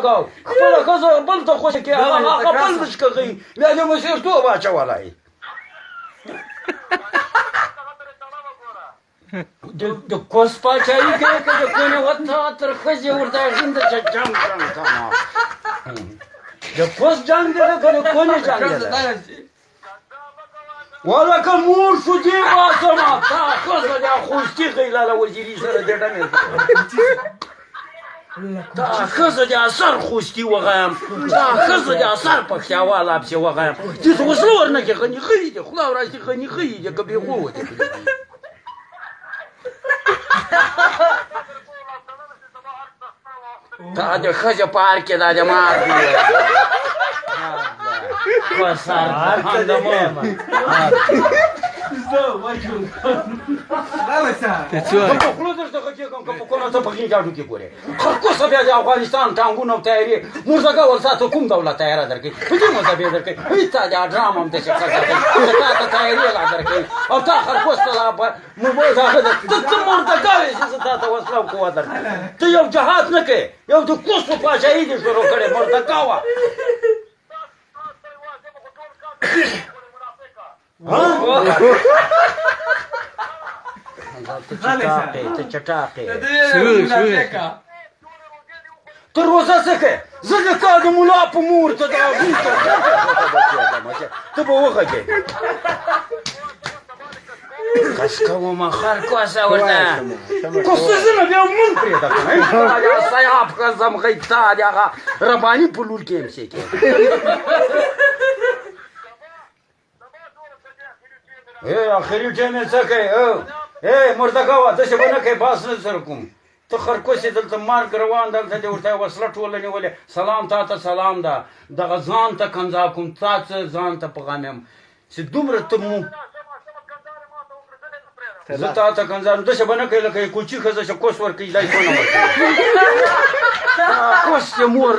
کاو خپله ښځه بل ته خوښه کړي هغه بل بچ کوي بیا دې مسیرتوب اچولی د کوس پاچاهي کوي که د کونې وته تر ښځې ورته غینده چې جنګ کنه د کوس جنګ دی که د کونې جنګ دی ولکه مور شو دې باسمه تا ښځه دې خوستي کوي لاله وزیري سره دې ډمې تا ښځه دې اثر خوستي وغیم تا ښځه دې اثر پکښیواله پسې وغیم دې ته وسله ورنه کې غني ښیي دې خلا وراسې غني ښیي دې که بېخوبه دې تا د ښځې په هر کې دا د مار خوله درته ښه کېږم که په کونه ته په غېږاډو کې ګورې خرکوسه بیا د افغانستان ټانګونه او تیارې مرزګه ول ته کوم دولت تیاره درکوي په دې مذهب یې درکوي هېڅ تا د ډرام هم داسې ښځه کوي که تا ته تیارې لا درکوي او تا خرکوس ته لا هغه ده ته مرزګه وې چې زه تا ته وسله او قوه درکړم ته یو جهاد نه کوې یو د کوس په پاچاهي دې شروع کړې مرزګه وه ته چټاقې ته روزه څه کوې زه د تا د ملا په مور ته د هغوی ته به وغږې کس کومه خرکوسه ورته کوسه زنه بیا مون پرېږده کنه سیاب ښځم غی تا د هغه رباني په لور کې امسې کې آخري ټایم یې څه کوي مرتکه وه داسې به نه کوې باس نه سره کوم ته خرکوس یې دلته مرګ روان دلته دې ورته وسله ټوله نیولې سلام تا ته سلام ده دغه ځان ته کنځا کوم تا څه ځان ته په غم یم چې دومره ته مو زه تا ته کنځا داسې به نه کوې لکه یې کوچي ښځه چې کوس ورکوي دا یې څونه ورکوي کوس چې مور